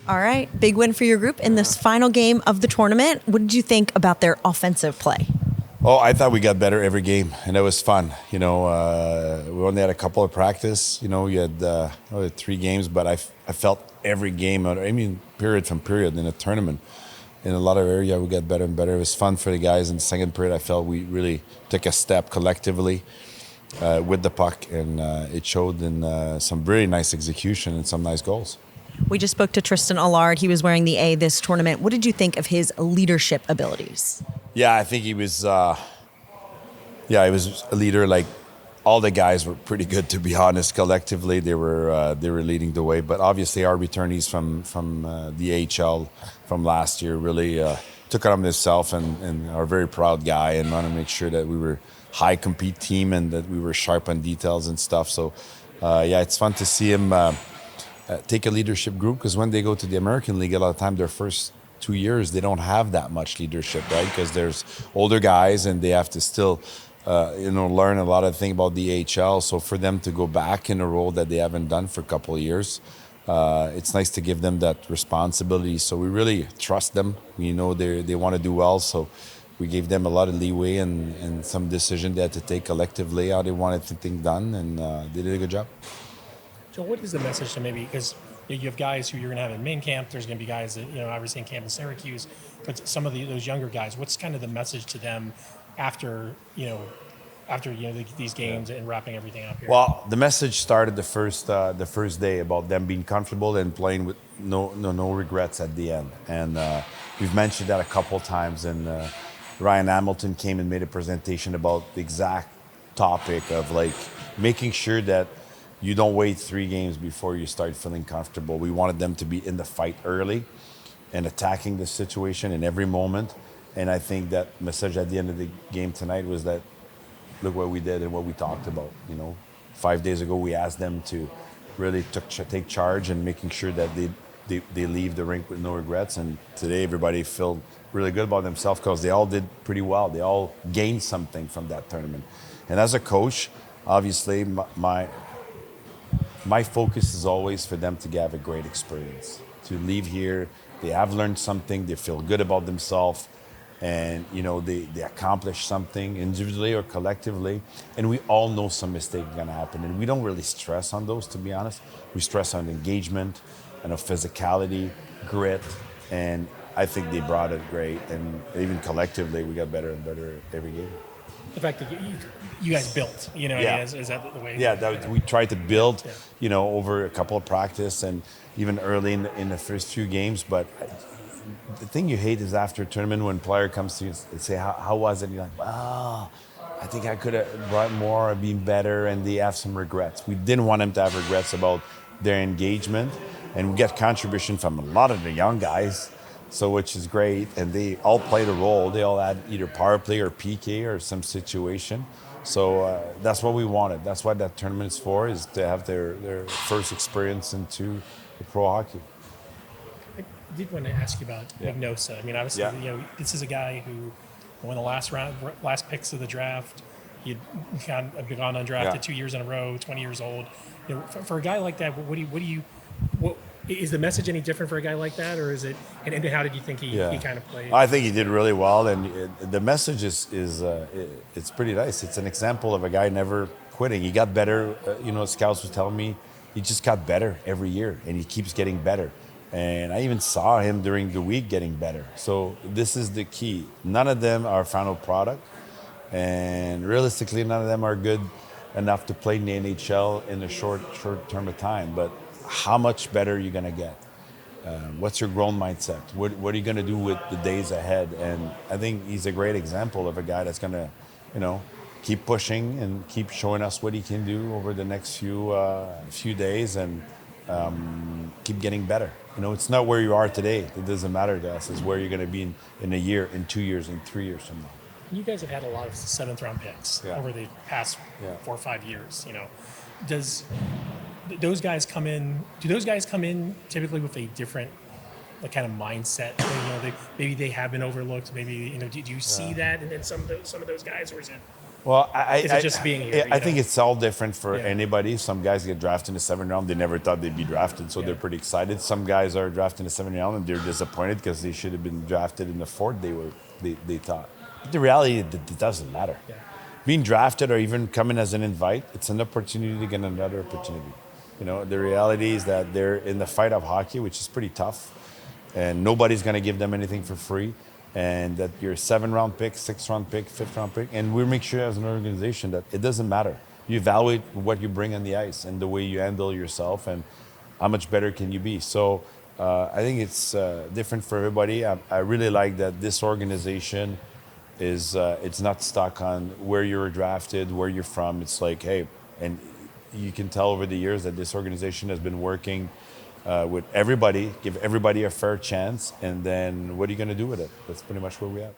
All right, big win for your group in this final game of the tournament. What did you think about their offensive play? Oh, I thought we got better every game, and it was fun. We only had a couple of practice. You had 3 games, but I felt every game, period from period in a tournament, in a lot of area, we got better and better. It was fun for the guys. In the second period, I felt we really took a step collectively with the puck, and it showed in some very nice execution and some nice goals. We just spoke to Tristan Allard. He was wearing the A this tournament. What did you think of his leadership abilities? Yeah, I think he was. He was a leader. Like all the guys were pretty good, to be honest. Collectively, they were leading the way. But obviously, our returnees from the AHL from last year really took it on himself and are a very proud guy and want to make sure that we were high compete team and that we were sharp on details and stuff. So, it's fun to see him take a leadership group, because when they go to the American League, a lot of time their first 2 years they don't have that much leadership, right? Because there's older guys and they have to still learn a lot of things about the AHL. So for them to go back in a role that they haven't done for a couple of years, it's nice to give them that responsibility. So we really trust them. We know they want to do well, so we gave them a lot of leeway and some decision they had to take collectively how they wanted things done, and they did a good job. So what is the message to maybe, because you have guys who you're going to have in main camp, there's going to be guys that, obviously in camp in Syracuse, but some of those younger guys, what's kind of the message to them after these games and wrapping everything up here? Well, the message started the first day about them being comfortable and playing with no regrets at the end. And we've mentioned that a couple of times, and Ryan Hamilton came and made a presentation about the exact topic of like making sure that you don't wait 3 games before you start feeling comfortable. We wanted them to be in the fight early and attacking the situation in every moment. And I think that message at the end of the game tonight was that, look what we did and what we talked about. 5 days ago, we asked them to really take charge and making sure that they leave the rink with no regrets. And today, everybody felt really good about themselves because they all did pretty well. They all gained something from that tournament. And as a coach, obviously, my focus is always for them to have a great experience. To leave here, they have learned something, they feel good about themselves, and they accomplish something individually or collectively. And we all know some mistakes are gonna happen, and we don't really stress on those, to be honest. We stress on engagement and physicality, grit, and I think they brought it great. And even collectively, we got better and better every game. The fact that you guys built, is that the way? Yeah, we tried to build, over a couple of practice and even early in the first few games. But the thing you hate is after a tournament when a player comes to you and say, how was it? And you're like, I think I could have brought more or been better, and they have some regrets. We didn't want them to have regrets about their engagement, and we get contribution from a lot of the young guys. So, which is great, and they all played a role. They all had either power play or PK or some situation. So that's what we wanted. That's what that tournament is for, is to have their first experience into the pro hockey. I did want to ask you about Ignosa. Obviously, this is a guy who, won the last picks of the draft. He'd gone undrafted 2 years in a row, 20 years old. For a guy like that, what is the message any different for a guy like that, or is it? And how did you think he kind of played? I think he did really well, and the message is it's pretty nice. It's an example of a guy never quitting. He got better. Scouts were telling me he just got better every year, and he keeps getting better. And I even saw him during the week getting better. So this is the key. None of them are final product, and realistically, none of them are good enough to play in the NHL in a short term of time. But how much better are you going to get? What's your growth mindset? What are you going to do with the days ahead? And I think he's a great example of a guy that's going to, keep pushing and keep showing us what he can do over the next few days, and keep getting better. It's not where you are today. It doesn't matter to us. It's where you're going to be in a year, in 2 years, in 3 years from now. You guys have had a lot of 7th-round picks over the past 4 or 5 years. Does those guys come in? Do those guys come in typically with a different kind of mindset? Maybe they have been overlooked. Maybe do you see that in some of those guys, or is it? Well, Is it just being here? I think it's all different for Yeah. anybody. Some guys get drafted in the 7th round. They never thought they'd be drafted, so Yeah. they're pretty excited. Some guys are drafted in the 7th round and they're disappointed because they should have been drafted in the 4th. They thought. But the reality, it doesn't matter. Yeah. Being drafted or even coming as an invite, it's an opportunity to get another opportunity. The reality is that they're in the fight of hockey, which is pretty tough, and nobody's going to give them anything for free. And that you're a 7th-round pick, 6th-round pick, 5th-round pick, and we make sure as an organization that it doesn't matter. You evaluate what you bring on the ice and the way you handle yourself, and how much better can you be. So I think it's different for everybody. I really like that this organization is it's not stuck on where you were drafted, where you're from. It's like, hey, and you can tell over the years that this organization has been working with everybody, give everybody a fair chance, and then what are you going to do with it? That's pretty much where we're at.